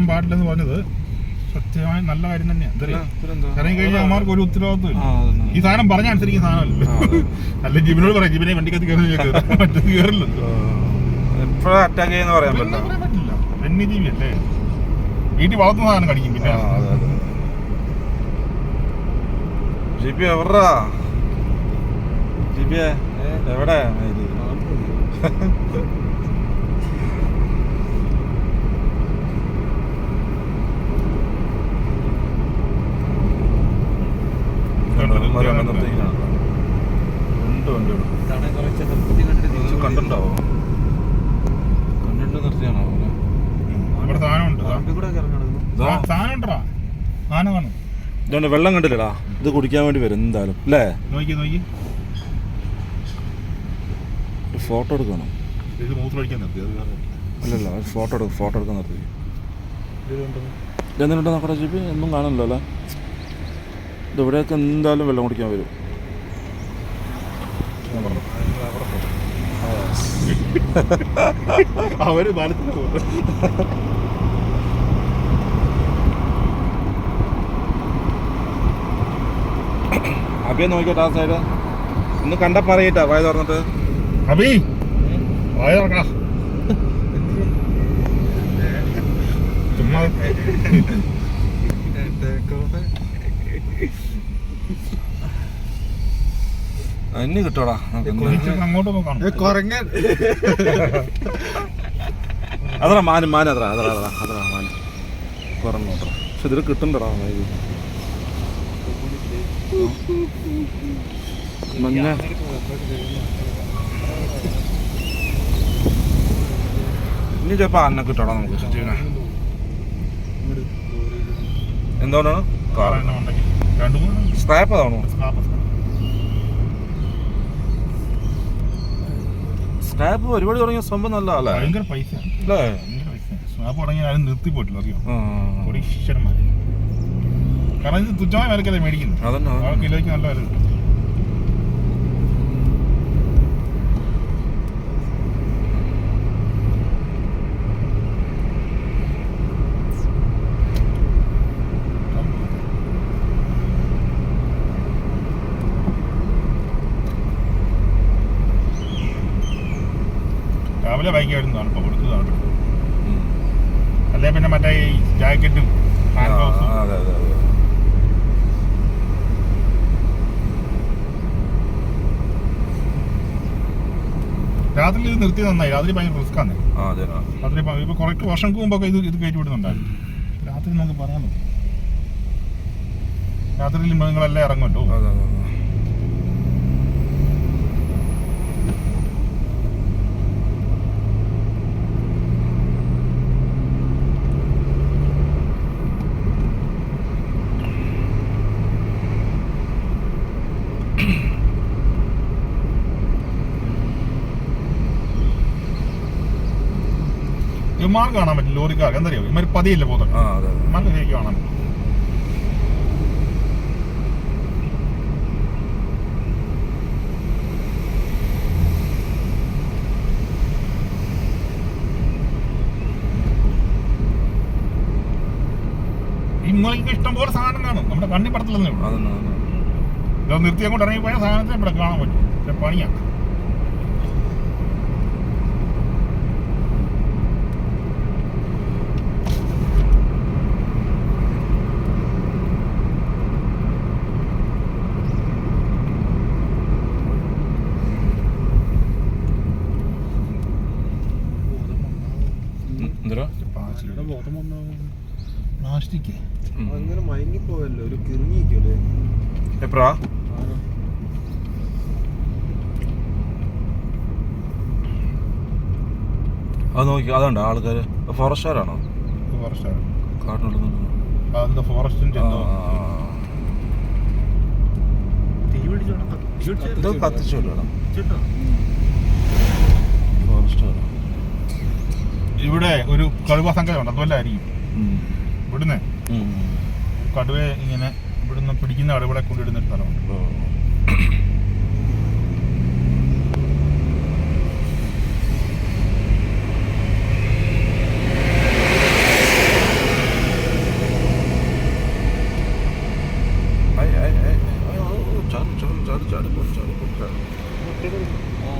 കയറാൻ പാടില്ലെന്ന് പറഞ്ഞത് സത്യമായി നല്ല കാര്യം തന്നെയാണ്. ഇറങ്ങി കഴിഞ്ഞാൽ അവന്മാർക്ക് ഒരു ഉത്തരവാദിത്വം ഇല്ല. ഈ സാധനം പറഞ്ഞ അനുസരിക്കുന്ന സാധനമല്ലോ. അല്ല ജിബിനോട് പറയാം, ജിബിനെ വണ്ടിക്കകത്ത് കയറി മറ്റേത് കയറില്ലല്ലോ. പറ്റില്ല, വന്യജീവി അല്ലേ, വീട്ടിൽ വളർത്തുന്ന സാധനം കടിക്കും. പിന്നെ എവിടെ കണ്ടുണ്ടാവോ? കണ്ടിട്ട് നിർത്തിയാണോ? അവിടെ സാധനമുണ്ട്, സാധനം കാണും. ഇതുകൊണ്ട് വെള്ളം കണ്ടില്ലടാ, ഇത് കുടിക്കാൻ വേണ്ടി വരും എന്തായാലും അല്ലേ? നോക്കി ഫോട്ടോ എടുക്കണം. ഇത് മൂത്രമൊഴിക്കാൻ നിർത്തി. അല്ലല്ല, ഫോട്ടോ എടുക്കാൻ നിർത്തി. ഇതെന്തിനുണ്ടോ നോക്കട്ടെ ജിബി, ഒന്നും കാണണല്ലോ അല്ലേ? ഇതെവിടെയൊക്കെ എന്തായാലും വെള്ളം കുടിക്കാൻ വരും. അവര് ബാലത്തിന് പോകും. അബിയെ നോക്കിയിട്ട് ആ സൈഡ് ഒന്ന് കണ്ടാ പറയട്ടാ വായ തുറന്നിട്ട്. അബി വായ തുറക്കാ. ചുമ്മാ ഇനി കിട്ടോടാ അങ്ങോട്ട് നോക്കാം. അതാ മാന് അതാ മാന് കുറഞ്ഞോട്ടാ. പക്ഷെ ഇതിൽ കിട്ടണ്ടടാ മഞ്ഞ. ഇനി ചിലപ്പോ അന്നെ കിട്ടോടാ നമുക്ക് ശുചീവനെ. എന്തുകൊണ്ടാണ് സ്ക്രാപ്പ് അതാണോ? സ്ക്രാപ്പ് പരിപാടി തുടങ്ങിയ സംഭവം നല്ല അല്ലേ? ഭയങ്കര പൈസ അല്ലേ? സ്ക്രാപ്പ് തുടങ്ങി ആരും നിർത്തി പോയിട്ടില്ല, അറിയോ? കോടീശ്വരന്മാര്. കാരണം ഇത് തുച്ഛമായ വിലക്കല്ലേ മേടിക്കുന്നത്. കിലോയ്ക്ക് നല്ല വില കിട്ടും. രാവിലെ ബൈക്ക് വരുന്നതാണ് ഇപ്പോൾ കൊടുത്തതാണ്. അല്ലേ പിന്നെ മറ്റേ ഈ ജാക്കറ്റും ഹാൻഡ് ഗ്ലൗസും. രാത്രി ഇത് നിർത്തി നന്നായി. രാത്രി ഭയങ്കര റിസ്ക്കാണ്. രാത്രി ഇപ്പൊ കുറച്ച് വർഷങ്ങൾക്ക് മുമ്പൊക്കെ ഇത് കയറ്റി വിടുന്നുണ്ടായിരുന്നു. രാത്രി നമുക്ക് പറയാൻ പറ്റും. രാത്രിയിൽ മൃഗങ്ങളെല്ലാം ഇറങ്ങുമല്ലോ. ഇമാർ കാണാൻ പറ്റും, ലോറിക്കാർ എന്തറിയോ ഇമാര് പതിയല്ലേ പോകുന്നത്. ഇമാർക്ക് ശരിക്കും കാണാൻ പറ്റും. ഇന്നലേക്ക് ഇഷ്ടംപോലെ സാധനം കാണും, നമ്മുടെ കണ്ണി പടത്തില്ലെന്നേ ഉള്ളൂ. ഇത് നിർത്തി അങ്ങോട്ട് ഇറങ്ങിപ്പോയാൽ സാധനത്തെ ഇവിടെ കാണാൻ പറ്റും. പക്ഷെ പണിയാണ്. പ്ലാസ്റ്റിക് അങ്ങനെ മയങ്ങിപ്പോവല്ലോ, ഒരു കിറങ്ങിക്കല്ലേ എപ്പഴാ? അത് നോക്കി, അതുണ്ട് ആൾക്കാര്. ഫോറസ്റ്റുകാരാണോ? കാട്ടിനുള്ളിൽ ഫോറസ്റ്റിന്റെ കത്തിച്ചോളാം. ഫോറസ്റ്റുകാരാ. ഇവിടെ ഒരു കടുവ സംഘമുണ്ട്, അതുപോലായിരിക്കും. ഇവിടുന്ന് കടുവയെ ഇങ്ങനെ ഇവിടുന്ന് പിടിക്കുന്ന കടുവകളെ കൊണ്ടിടുന്ന ഒരു സ്ഥലമുണ്ട്.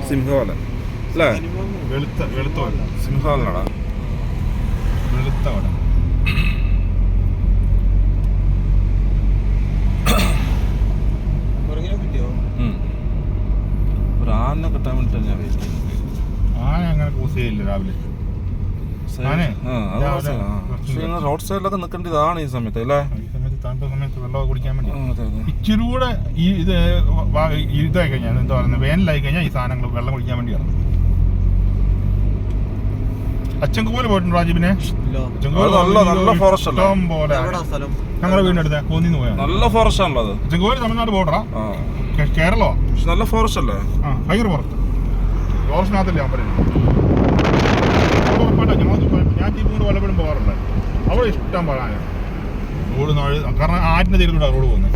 സിംഹവാല അല്ലേ? വെളുത്ത വട, സിംഹവാലനാടാ. വെളുത്ത വട. കിട്ടിയോ? ഒരു ആന കിട്ടാൻ വേണ്ടിയിട്ടാണ് ഞാൻ വെയിറ്റ് ചെയ്യുന്നത്. ആന അങ്ങനെ ക്രൂസ് ചെയ്യില്ല രാവിലെ. റോഡ് സൈഡിലൊക്കെ നിൽക്കേണ്ടതാണ് ഈ സമയത്ത് അല്ലേ? ഈ സമയത്ത് തണുത്ത സമയത്ത് വെള്ളമൊക്കെ കുടിക്കാൻ വേണ്ടി. അതെ അതെ. ഇച്ചിരി കൂടെ ഈ ഇതായി കഴിഞ്ഞാൽ എന്താ പറയുന്നത്, വേനലായി കഴിഞ്ഞാൽ ഈ സാധനങ്ങൾ വെള്ളം കുടിക്കാൻ വേണ്ടിയാണ്. അച്ചൻകോല് പോയിട്ടുണ്ട് രാജീവിനെ. നല്ല ഫോറസ്റ്റ് അല്ലേ? പോലെ ഞങ്ങളുടെ വീടിനടുത്ത് കോന്നിന്ന് പോയാൽ നല്ല ഫോറസ്റ്റ് ആണല്ലോ അത്. അച്ചൻകോല് തമിഴ്നാട് ബോർഡറാ, കേരളമാ. നല്ല ഫോറസ്റ്റ് അല്ലേ? ആ ഭയങ്കര പുറത്ത് ഫോറസ്റ്റിനകത്തല്ലേ ഞാൻ പറയുന്നത്. ഞാൻ ടീമിനോട് പലപ്പോഴും പോകാറുണ്ട്. അവിടെ ഇഷ്ടം പറയാൻ റോഡ്, കാരണം ആറ്റിന്റെ തീരത്തൂടെ റോഡ് പോകുന്നത്.